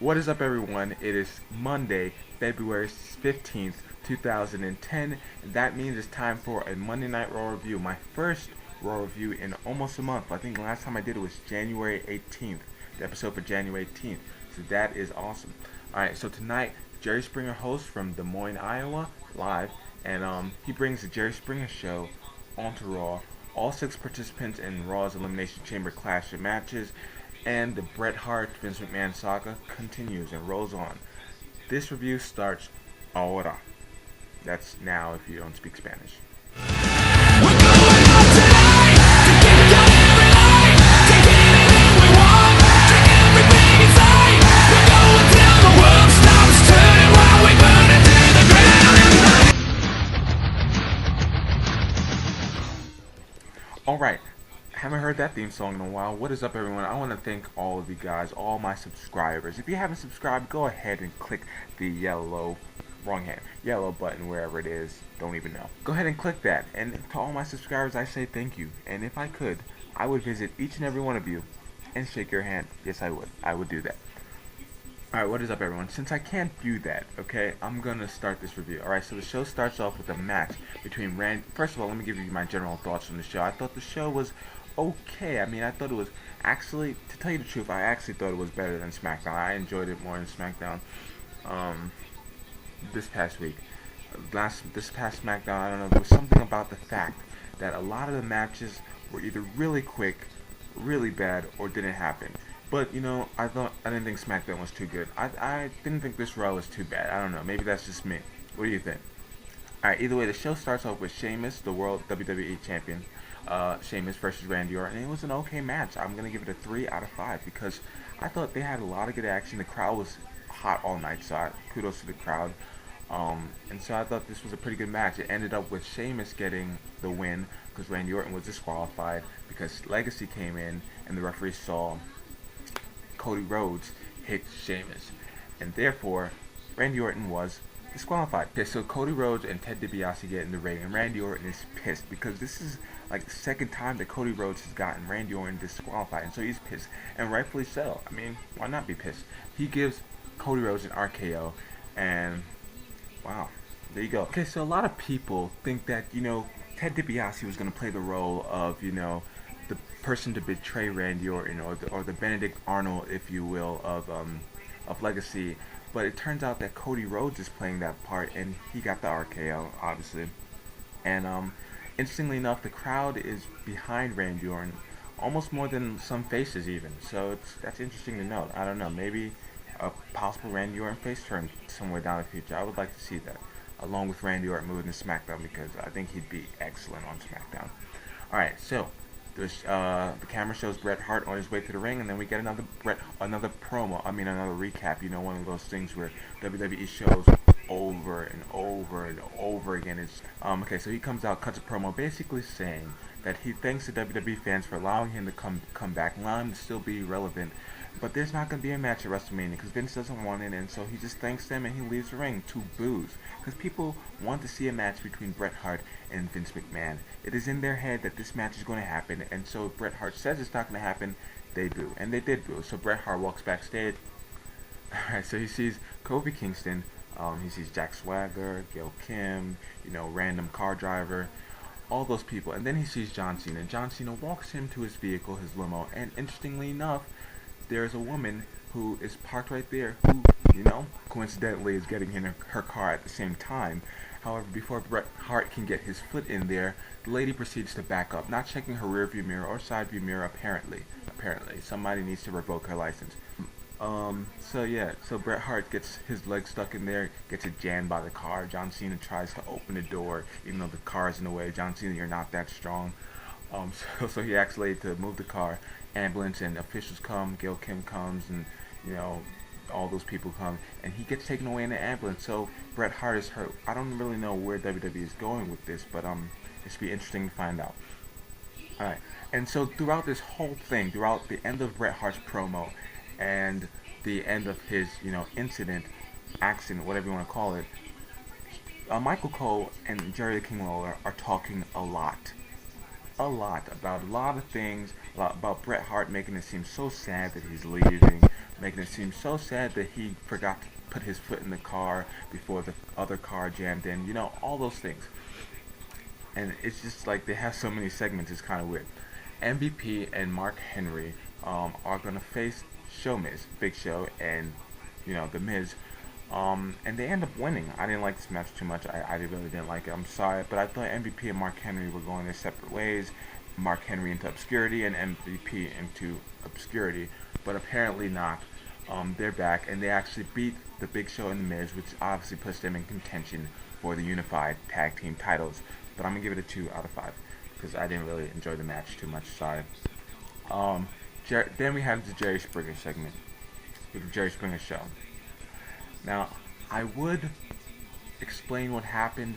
What is up, everyone? It is Monday, February 15th, 2010, and that means it's time for a Monday Night Raw review. My first Raw review in almost a month. I think the last time I did it was January 18th, the episode for January 18th. So that is awesome. Alright, so tonight, Jerry Springer hosts from Des Moines, Iowa, live, and he brings the Jerry Springer Show onto Raw. All six participants in Raw's Elimination Chamber Clash of matches, and the Bret Hart Vince McMahon saga continues and rolls on. This review starts ahora. That's now if you don't speak Spanish. Alright, haven't heard that theme song in a while. What is up, everyone? I want to thank all of you guys, all my subscribers. If you haven't subscribed, go ahead and click the yellow button wherever it is. Don't even know. Go ahead and click that. And to all my subscribers, I say thank you. And if I could, I would visit each and every one of you and shake your hand. Yes, I would. I would do that. Alright, what is up, everyone? Since I can't do that, okay, I'm gonna start this review. Alright, so the show starts off with a match between First of all, let me give you my general thoughts on the show. I thought the show was okay. I mean, I thought it was actually, to tell you the truth, I actually thought it was better than SmackDown. I enjoyed it more than SmackDown this past week. This past SmackDown, I don't know, there was something about the fact that a lot of the matches were either really quick, really bad, or didn't happen. But, you know, I didn't think SmackDown was too good. I didn't think this Raw was too bad. I don't know. Maybe that's just me. What do you think? Alright, either way, the show starts off with Sheamus, the World WWE Champion. Sheamus versus Randy Orton. And it was an okay match. I'm going to give it a 3 out of 5 because I thought they had a lot of good action. The crowd was hot all night, so kudos to the crowd. And so I thought this was a pretty good match. It ended up with Sheamus getting the win because Randy Orton was disqualified because Legacy came in and the referee saw Cody Rhodes hit Sheamus, and therefore Randy Orton was disqualified. Okay, so Cody Rhodes and Ted DiBiase get in the ring, and Randy Orton is pissed because this is like the second time that Cody Rhodes has gotten Randy Orton disqualified, and so he's pissed, and rightfully so. I mean, why not be pissed? He gives Cody Rhodes an RKO, and wow, there you go. Okay, so a lot of people think that, you know, Ted DiBiase was going to play the role of, you know, the person to betray Randy Orton, or the Benedict Arnold, if you will, of Legacy. But it turns out that Cody Rhodes is playing that part, and he got the RKO, obviously. And interestingly enough, the crowd is behind Randy Orton, almost more than some faces even. So that's interesting to note. I don't know, maybe a possible Randy Orton face turn somewhere down the future. I would like to see that, along with Randy Orton moving to SmackDown, because I think he'd be excellent on SmackDown. Alright, so the camera shows Bret Hart on his way to the ring, and then we get another promo. I mean, another recap. You know, one of those things where WWE shows over and over and over again. It's okay. So he comes out, cuts a promo, basically saying that he thanks the WWE fans for allowing him to come back, allowing him to still be relevant. But there's not going to be a match at WrestleMania because Vince doesn't want it, and so he just thanks them and he leaves the ring to boos. Because people want to see a match between Bret Hart and Vince McMahon. It is in their head that this match is going to happen, and so if Bret Hart says it's not going to happen, they boo. And they did boo. So Bret Hart walks backstage. Alright, so he sees Kofi Kingston, he sees Jack Swagger, Gail Kim, you know, random car driver, all those people. And then he sees John Cena. John Cena walks him to his vehicle, his limo, and interestingly enough, there's a woman who is parked right there who, you know, coincidentally is getting in her car at the same time. However, before Bret Hart can get his foot in there, the lady proceeds to back up, not checking her rear view mirror or side view mirror. Apparently, somebody needs to revoke her license. So Bret Hart gets his leg stuck in there, gets it jammed by the car. John Cena tries to open the door, even though the car is in the way. John Cena, you're not that strong. So he asks lady to move the car. Ambulance and officials come, Gail Kim comes, and, you know, all those people come, and he gets taken away in the ambulance. So Bret Hart is hurt. I don't really know where WWE is going with this, but it's be interesting to find out. Alright, and so throughout this whole thing, throughout the end of Bret Hart's promo and the end of his, you know, incident, accident, whatever you want to call it, Michael Cole and Jerry the King Lawler are talking a lot about a lot of things, about Bret Hart making it seem so sad that he's leaving, making it seem so sad that he forgot to put his foot in the car before the other car jammed in. You know, all those things. And it's just like they have so many segments. It's kind of weird. MVP and Mark Henry are gonna face Show Miz, Big Show, and the Miz. And they end up winning. I didn't like this match too much. I really didn't like it. I'm sorry, but I thought MVP and Mark Henry were going their separate ways. Mark Henry into obscurity and MVP into obscurity, but apparently not. They're back and they actually beat the Big Show and the Miz, which obviously puts them in contention for the unified tag team titles. But I'm gonna give it a 2 out of 5 because I didn't really enjoy the match too much. Sorry. Then we have the Jerry Springer segment with the Jerry Springer show. Now, I would explain what happened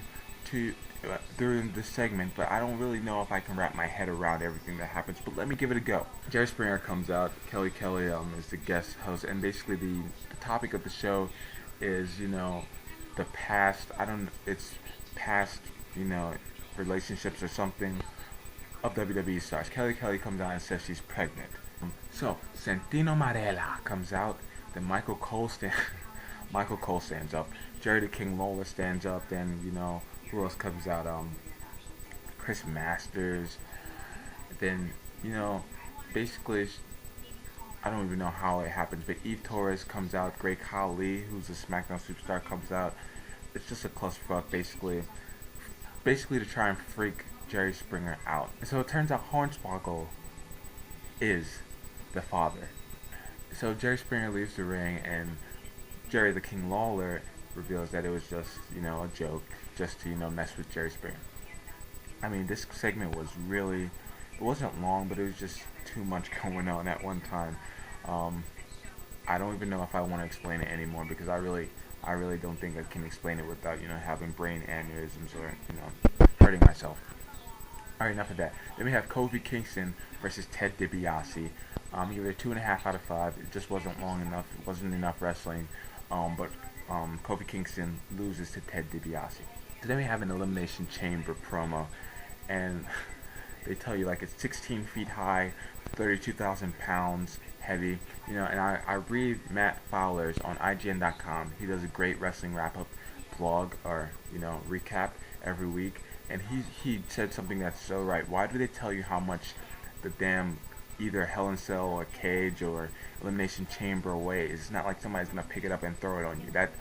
during this segment, but I don't really know if I can wrap my head around everything that happens. But let me give it a go. Jerry Springer comes out. Kelly is the guest host, and basically the topic of the show is the past. It's past relationships or something of WWE stars. Kelly comes out and says she's pregnant. So Santino Marella comes out. Then Michael Cole stands up. Jerry the King Lawler stands up. Then who else comes out? Chris Masters. Then basically I don't even know how it happens, but Eve Torres comes out. Great Khali, who's a SmackDown superstar, comes out. It's just a clusterfuck, basically to try and freak Jerry Springer out. And so it turns out Hornswoggle is the father. So Jerry Springer leaves the ring, and Jerry the King Lawler reveals that it was just a joke, just to mess with Jerry Springer. I mean, this segment was it wasn't long, but it was just too much going on at one time. I don't even know if I want to explain it anymore because I really don't think I can explain it without having brain aneurysms or hurting myself. Alright, enough of that. Then we have Kofi Kingston versus Ted DiBiase. Give it a 2.5 out of 5. It just wasn't long enough. It wasn't enough wrestling. But Kofi Kingston loses to Ted DiBiase. So then we have an Elimination Chamber promo, and they tell you like it's 16 feet high, 32,000 pounds heavy. And I read Matt Fowler's on IGN.com. He does a great wrestling wrap-up blog or recap every week, and he said something that's so right. Why do they tell you how much the damn either Hell in Cell or Cage or Elimination Chamber weighs? It's not like somebody's gonna pick it up and throw it on you. That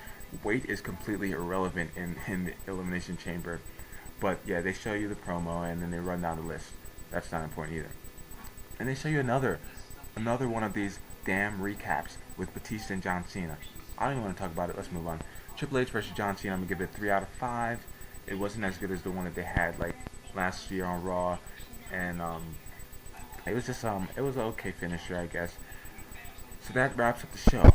weight is completely irrelevant in the Elimination Chamber. But yeah, they show you the promo and then they run down the list. That's not important either. And they show you another one of these damn recaps with Batista and John Cena. I don't even want to talk about it. Let's move on. Triple H versus John Cena. I'm gonna give it a 3 out of 5. It wasn't as good as the one that they had like last year on Raw, and it was just it was an okay finisher, I guess. So that wraps up the show.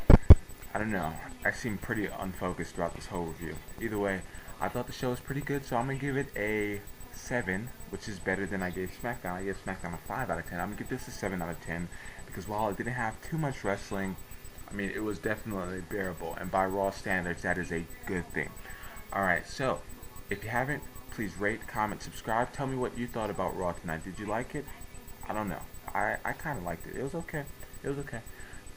I don't know. I seem pretty unfocused throughout this whole review. Either way, I thought the show was pretty good, so I'm gonna give it a 7, which is better than I gave SmackDown. I gave SmackDown a 5 out of 10. I'm gonna give this a 7 out of 10 because while it didn't have too much wrestling, I mean, it was definitely bearable, and by Raw standards, that is a good thing. Alright, so if you haven't, please rate, comment, subscribe. Tell me what you thought about Raw tonight. Did you like it? I don't know. I kind of liked it. It was okay.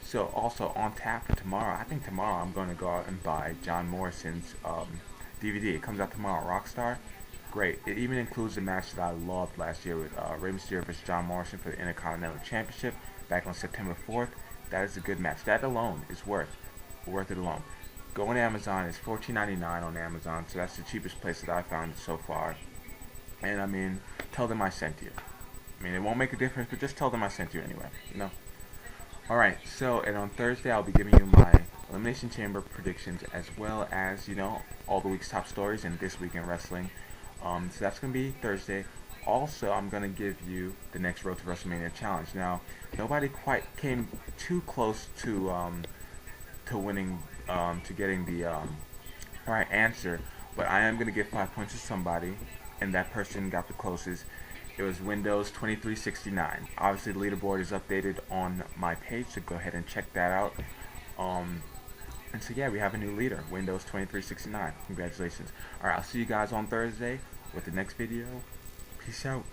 So also on tap for tomorrow. I think tomorrow I'm going to go out and buy John Morrison's DVD. It comes out tomorrow. Rockstar. Great. It even includes the match that I loved last year with Rey Mysterio versus John Morrison for the Intercontinental Championship back on September 4th. That is a good match. That alone is worth it alone. Go on Amazon. It's $14.99 on Amazon, so that's the cheapest place that I found so far. And I mean, tell them I sent you. I mean, it won't make a difference, but just tell them I sent you anyway. Alright, so and on Thursday I'll be giving you my Elimination Chamber predictions as well as all the week's top stories and this week in wrestling. So that's gonna be Thursday. Also, I'm gonna give you the next Road to WrestleMania challenge. Now, nobody quite came too close to winning, to getting the right answer, but I am gonna give 5 points to somebody, and that person got the closest. It was Windows 2369. Obviously, the leaderboard is updated on my page, so go ahead and check that out. And so yeah, we have a new leader, Windows 2369. Congratulations. Alright, I'll see you guys on Thursday with the next video. Peace out.